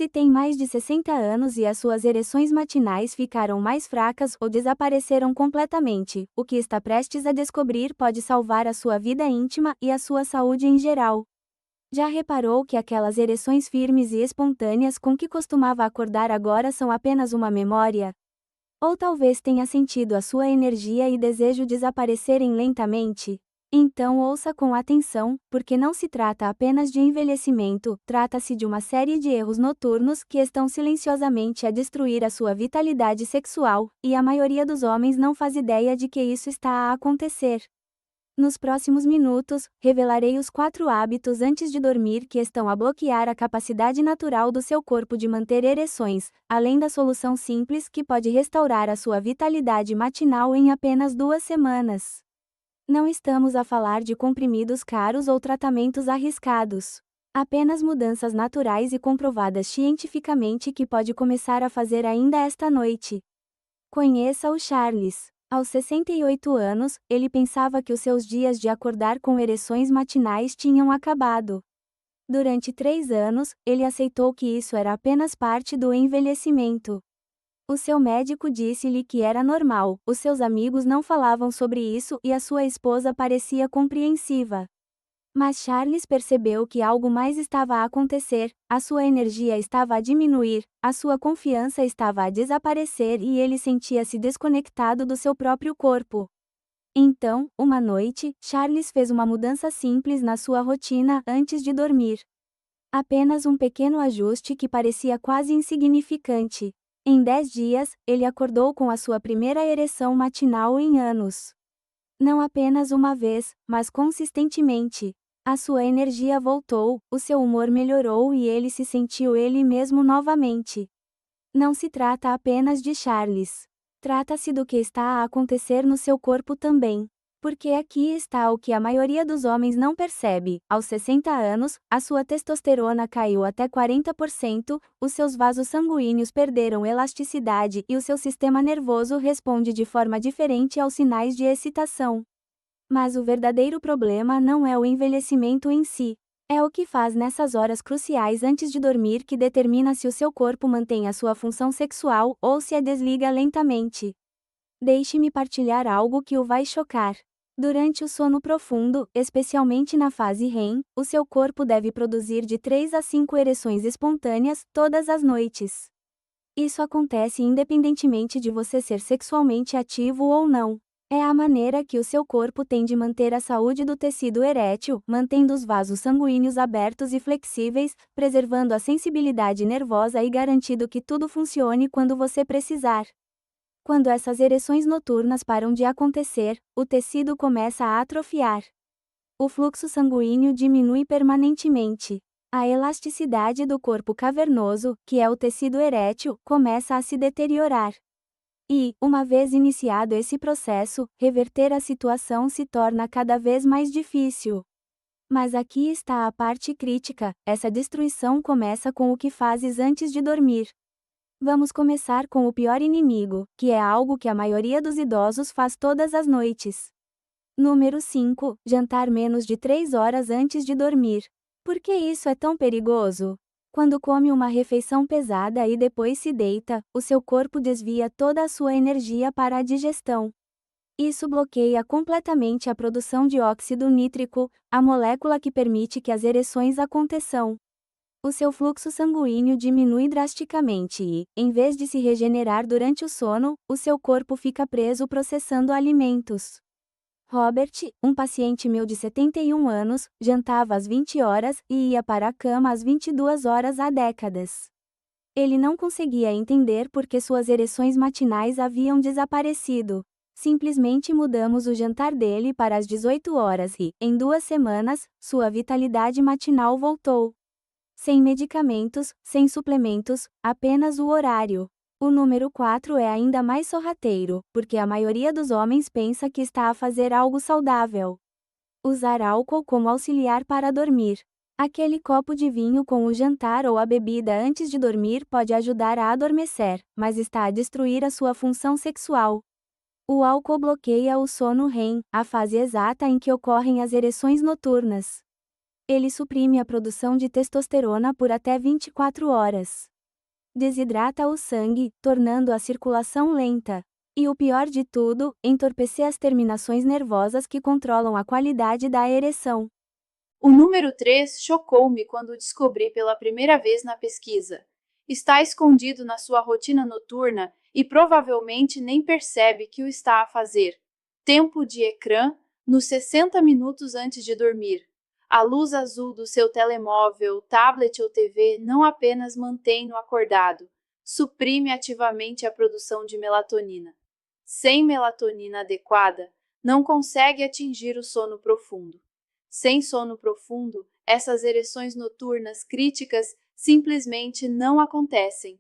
Se tem mais de 60 anos e as suas ereções matinais ficaram mais fracas ou desapareceram completamente, o que está prestes a descobrir pode salvar a sua vida íntima e a sua saúde em geral. Já reparou que aquelas ereções firmes e espontâneas com que costumava acordar agora são apenas uma memória? Ou talvez tenha sentido a sua energia e desejo desaparecerem lentamente? Então ouça com atenção, porque não se trata apenas de envelhecimento, trata-se de uma série de erros noturnos que estão silenciosamente a destruir a sua vitalidade sexual, e a maioria dos homens não faz ideia de que isso está a acontecer. Nos próximos minutos, revelarei os 4 hábitos antes de dormir que estão a bloquear a capacidade natural do seu corpo de manter ereções, além da solução simples que pode restaurar a sua vitalidade matinal em apenas 2 semanas. Não estamos a falar de comprimidos caros ou tratamentos arriscados. Apenas mudanças naturais e comprovadas cientificamente que pode começar a fazer ainda esta noite. Conheça o Charles. Aos 68 anos, ele pensava que os seus dias de acordar com ereções matinais tinham acabado. Durante 3 anos, ele aceitou que isso era apenas parte do envelhecimento. O seu médico disse-lhe que era normal, os seus amigos não falavam sobre isso e a sua esposa parecia compreensiva. Mas Charles percebeu que algo mais estava a acontecer, a sua energia estava a diminuir, a sua confiança estava a desaparecer e ele sentia-se desconectado do seu próprio corpo. Então, uma noite, Charles fez uma mudança simples na sua rotina antes de dormir. Apenas um pequeno ajuste que parecia quase insignificante. Em 10 dias, ele acordou com a sua primeira ereção matinal em anos. Não apenas uma vez, mas consistentemente. A sua energia voltou, o seu humor melhorou e ele se sentiu ele mesmo novamente. Não se trata apenas de Charles. Trata-se do que está a acontecer no seu corpo também. Porque aqui está o que a maioria dos homens não percebe: aos 60 anos, a sua testosterona caiu até 40%, os seus vasos sanguíneos perderam elasticidade e o seu sistema nervoso responde de forma diferente aos sinais de excitação. Mas o verdadeiro problema não é o envelhecimento em si. É o que faz nessas horas cruciais antes de dormir que determina se o seu corpo mantém a sua função sexual ou se a desliga lentamente. Deixe-me partilhar algo que o vai chocar. Durante o sono profundo, especialmente na fase REM, o seu corpo deve produzir de 3 a 5 ereções espontâneas todas as noites. Isso acontece independentemente de você ser sexualmente ativo ou não. É a maneira que o seu corpo tem de manter a saúde do tecido erétil, mantendo os vasos sanguíneos abertos e flexíveis, preservando a sensibilidade nervosa e garantindo que tudo funcione quando você precisar. Quando essas ereções noturnas param de acontecer, o tecido começa a atrofiar. O fluxo sanguíneo diminui permanentemente. A elasticidade do corpo cavernoso, que é o tecido erétil, começa a se deteriorar. E, uma vez iniciado esse processo, reverter a situação se torna cada vez mais difícil. Mas aqui está a parte crítica: essa destruição começa com o que fazes antes de dormir. Vamos começar com o pior inimigo, que é algo que a maioria dos idosos faz todas as noites. Número 5. Jantar menos de 3 horas antes de dormir. Por que isso é tão perigoso? Quando come uma refeição pesada e depois se deita, o seu corpo desvia toda a sua energia para a digestão. Isso bloqueia completamente a produção de óxido nítrico, a molécula que permite que as ereções aconteçam. O seu fluxo sanguíneo diminui drasticamente e, em vez de se regenerar durante o sono, o seu corpo fica preso processando alimentos. Robert, um paciente meu de 71 anos, jantava às 20 horas e ia para a cama às 22 horas há décadas. Ele não conseguia entender por que suas ereções matinais haviam desaparecido. Simplesmente mudamos o jantar dele para as 18 horas e, em 2 semanas, sua vitalidade matinal voltou. Sem medicamentos, sem suplementos, apenas o horário. O número 4 é ainda mais sorrateiro, porque a maioria dos homens pensa que está a fazer algo saudável. Usar álcool como auxiliar para dormir. Aquele copo de vinho com o jantar ou a bebida antes de dormir pode ajudar a adormecer, mas está a destruir a sua função sexual. O álcool bloqueia o sono REM, a fase exata em que ocorrem as ereções noturnas. Ele suprime a produção de testosterona por até 24 horas. Desidrata o sangue, tornando a circulação lenta. E o pior de tudo, entorpecer as terminações nervosas que controlam a qualidade da ereção. O número 3 chocou-me quando o descobri pela primeira vez na pesquisa. Está escondido na sua rotina noturna e provavelmente nem percebe que o está a fazer. Tempo de ecrã nos 60 minutos antes de dormir. A luz azul do seu telemóvel, tablet ou TV não apenas mantém-no acordado, suprime ativamente a produção de melatonina. Sem melatonina adequada, não consegue atingir o sono profundo. Sem sono profundo, essas ereções noturnas críticas simplesmente não acontecem.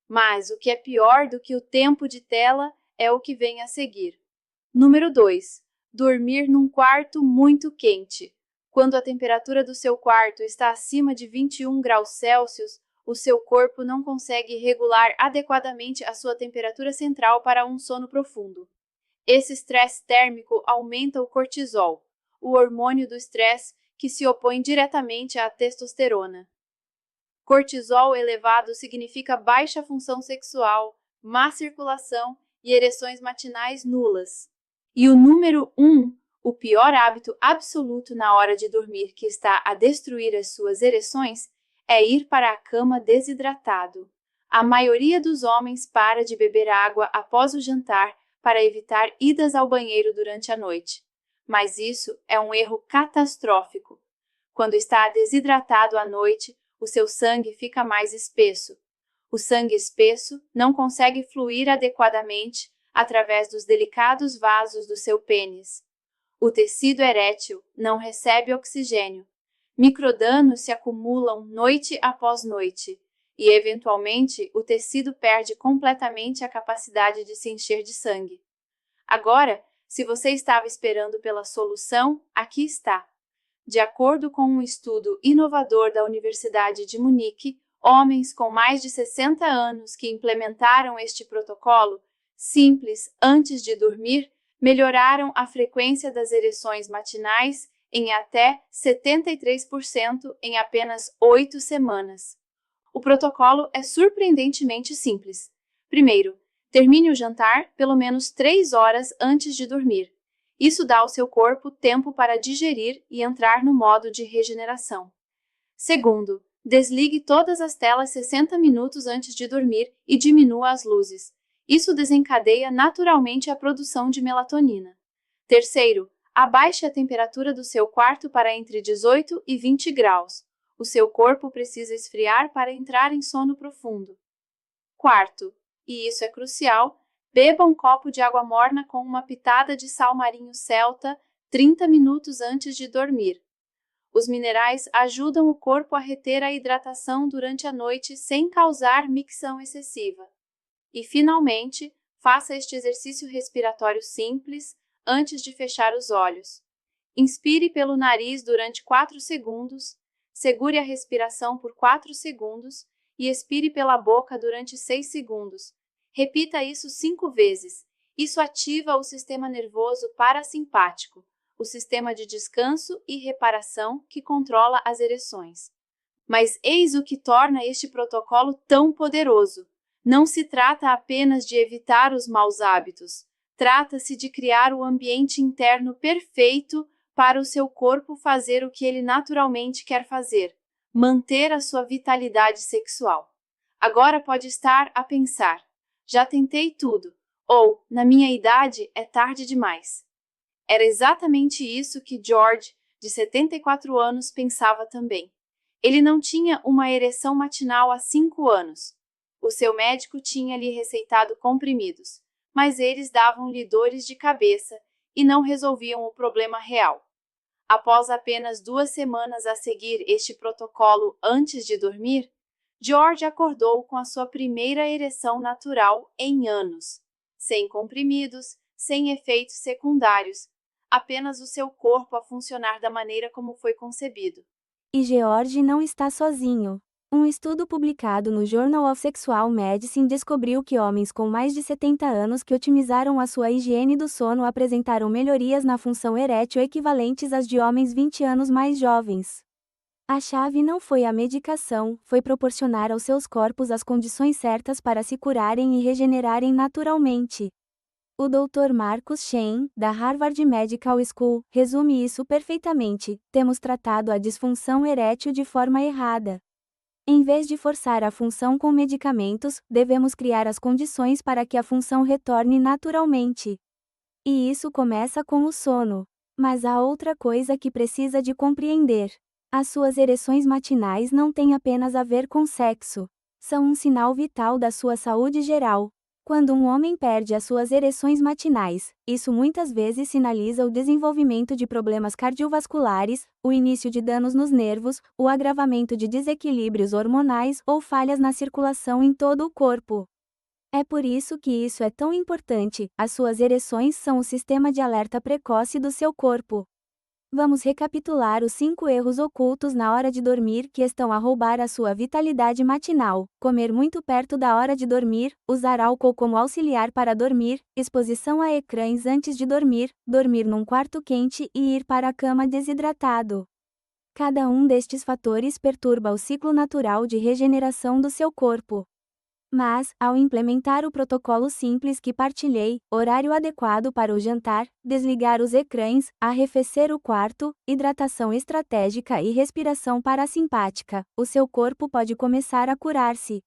Mas o que é pior do que o tempo de tela é o que vem a seguir. Número 2. Dormir num quarto muito quente. Quando a temperatura do seu quarto está acima de 21 graus Celsius, o seu corpo não consegue regular adequadamente a sua temperatura central para um sono profundo. Esse estresse térmico aumenta o cortisol, o hormônio do estresse que se opõe diretamente à testosterona. Cortisol elevado significa baixa função sexual, má circulação e ereções matinais nulas. E o número 1, o pior hábito absoluto na hora de dormir que está a destruir as suas ereções, é ir para a cama desidratado. A maioria dos homens para de beber água após o jantar para evitar idas ao banheiro durante a noite. Mas isso é um erro catastrófico. Quando está desidratado à noite, o seu sangue fica mais espesso. O sangue espesso não consegue fluir adequadamente através dos delicados vasos do seu pênis. O tecido erétil não recebe oxigênio. Microdanos se acumulam noite após noite, e eventualmente o tecido perde completamente a capacidade de se encher de sangue. Agora, se você estava esperando pela solução, aqui está. De acordo com um estudo inovador da Universidade de Munique, homens com mais de 60 anos que implementaram este protocolo simples antes de dormir melhoraram a frequência das ereções matinais em até 73% em apenas 8 semanas. O protocolo é surpreendentemente simples. Primeiro, termine o jantar pelo menos 3 horas antes de dormir. Isso dá ao seu corpo tempo para digerir e entrar no modo de regeneração. Segundo, desligue todas as telas 60 minutos antes de dormir e diminua as luzes. Isso desencadeia naturalmente a produção de melatonina. Terceiro, abaixe a temperatura do seu quarto para entre 18 e 20 graus. O seu corpo precisa esfriar para entrar em sono profundo. Quarto, e isso é crucial, beba um copo de água morna com uma pitada de sal marinho celta 30 minutos antes de dormir. Os minerais ajudam o corpo a reter a hidratação durante a noite sem causar micção excessiva. E, finalmente, faça este exercício respiratório simples antes de fechar os olhos. Inspire pelo nariz durante 4 segundos, segure a respiração por 4 segundos e expire pela boca durante 6 segundos. Repita isso 5 vezes. Isso ativa o sistema nervoso parasimpático, o sistema de descanso e reparação que controla as ereções. Mas eis o que torna este protocolo tão poderoso. Não se trata apenas de evitar os maus hábitos. Trata-se de criar o ambiente interno perfeito para o seu corpo fazer o que ele naturalmente quer fazer, manter a sua vitalidade sexual. Agora pode estar a pensar, já tentei tudo, ou, na minha idade, é tarde demais. Era exatamente isso que George, de 74 anos, pensava também. Ele não tinha uma ereção matinal há 5 anos. O seu médico tinha lhe receitado comprimidos, mas eles davam-lhe dores de cabeça e não resolviam o problema real. Após apenas 2 semanas a seguir este protocolo antes de dormir, George acordou com a sua primeira ereção natural em anos, sem comprimidos, sem efeitos secundários, apenas o seu corpo a funcionar da maneira como foi concebido. E George não está sozinho. Um estudo publicado no Journal of Sexual Medicine descobriu que homens com mais de 70 anos que otimizaram a sua higiene do sono apresentaram melhorias na função erétil equivalentes às de homens 20 anos mais jovens. A chave não foi a medicação, foi proporcionar aos seus corpos as condições certas para se curarem e regenerarem naturalmente. O Dr. Marcus Shane, da Harvard Medical School, resume isso perfeitamente: temos tratado a disfunção erétil de forma errada. Em vez de forçar a função com medicamentos, devemos criar as condições para que a função retorne naturalmente. E isso começa com o sono. Mas há outra coisa que precisa de compreender. As suas ereções matinais não têm apenas a ver com sexo. São um sinal vital da sua saúde geral. Quando um homem perde as suas ereções matinais, isso muitas vezes sinaliza o desenvolvimento de problemas cardiovasculares, o início de danos nos nervos, o agravamento de desequilíbrios hormonais ou falhas na circulação em todo o corpo. É por isso que isso é tão importante: as suas ereções são o sistema de alerta precoce do seu corpo. Vamos recapitular os 5 erros ocultos na hora de dormir que estão a roubar a sua vitalidade matinal: comer muito perto da hora de dormir, usar álcool como auxiliar para dormir, exposição a ecrãs antes de dormir, dormir num quarto quente e ir para a cama desidratado. Cada um destes fatores perturba o ciclo natural de regeneração do seu corpo. Mas, ao implementar o protocolo simples que partilhei, horário adequado para o jantar, desligar os ecrãs, arrefecer o quarto, hidratação estratégica e respiração parasimpática, o seu corpo pode começar a curar-se.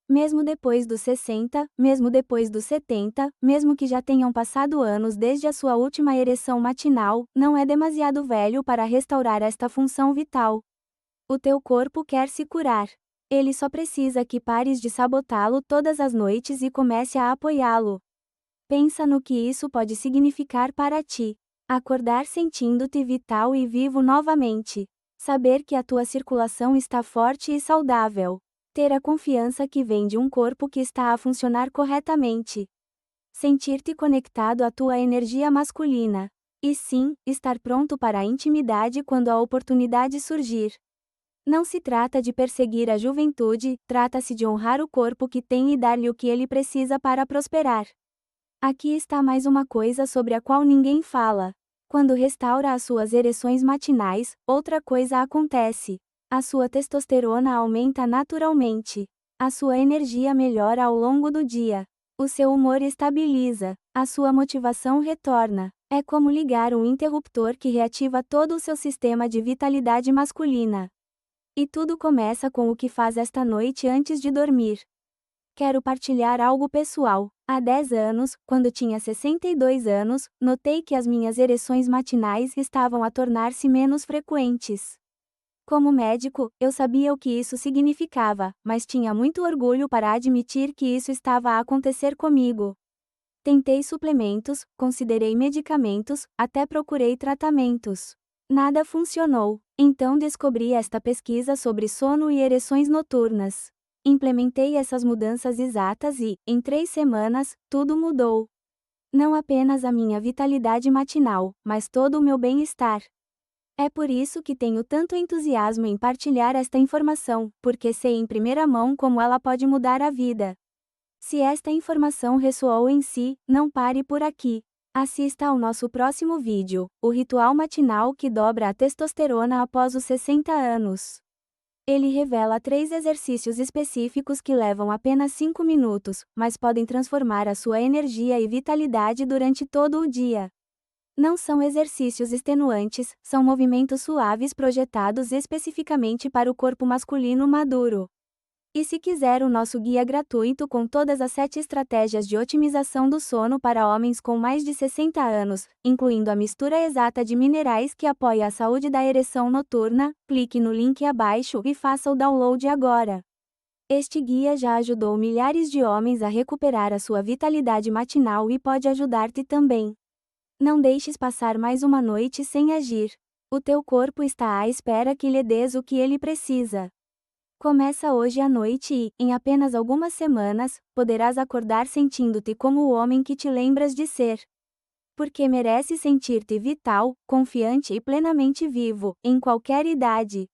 Mesmo depois dos 60, mesmo depois dos 70, mesmo que já tenham passado anos desde a sua última ereção matinal, não é demasiado velho para restaurar esta função vital. O teu corpo quer se curar. Ele só precisa que pares de sabotá-lo todas as noites e comece a apoiá-lo. Pensa no que isso pode significar para ti. Acordar sentindo-te vital e vivo novamente. Saber que a tua circulação está forte e saudável. Ter a confiança que vem de um corpo que está a funcionar corretamente. Sentir-te conectado à tua energia masculina. E sim, estar pronto para a intimidade quando a oportunidade surgir. Não se trata de perseguir a juventude, trata-se de honrar o corpo que tem e dar-lhe o que ele precisa para prosperar. Aqui está mais uma coisa sobre a qual ninguém fala. Quando restaura as suas ereções matinais, outra coisa acontece. A sua testosterona aumenta naturalmente. A sua energia melhora ao longo do dia. O seu humor estabiliza. A sua motivação retorna. É como ligar um interruptor que reativa todo o seu sistema de vitalidade masculina. E tudo começa com o que faz esta noite antes de dormir. Quero partilhar algo pessoal. Há 10 anos, quando tinha 62 anos, notei que as minhas ereções matinais estavam a tornar-se menos frequentes. Como médico, eu sabia o que isso significava, mas tinha muito orgulho para admitir que isso estava a acontecer comigo. Tentei suplementos, considerei medicamentos, até procurei tratamentos. Nada funcionou. Então descobri esta pesquisa sobre sono e ereções noturnas. Implementei essas mudanças exatas e, em 3 semanas, tudo mudou. Não apenas a minha vitalidade matinal, mas todo o meu bem-estar. É por isso que tenho tanto entusiasmo em partilhar esta informação, porque sei em primeira mão como ela pode mudar a vida. Se esta informação ressoou em si, não pare por aqui. Assista ao nosso próximo vídeo, o ritual matinal que dobra a testosterona após os 60 anos. Ele revela 3 exercícios específicos que levam apenas 5 minutos, mas podem transformar a sua energia e vitalidade durante todo o dia. Não são exercícios extenuantes, são movimentos suaves projetados especificamente para o corpo masculino maduro. E se quiser o nosso guia gratuito com todas as 7 estratégias de otimização do sono para homens com mais de 60 anos, incluindo a mistura exata de minerais que apoia a saúde da ereção noturna, clique no link abaixo e faça o download agora. Este guia já ajudou milhares de homens a recuperar a sua vitalidade matinal e pode ajudar-te também. Não deixes passar mais uma noite sem agir. O teu corpo está à espera que lhe des o que ele precisa. Começa hoje à noite e, em apenas algumas semanas, poderás acordar sentindo-te como o homem que te lembras de ser. Porque mereces sentir-te vital, confiante e plenamente vivo, em qualquer idade.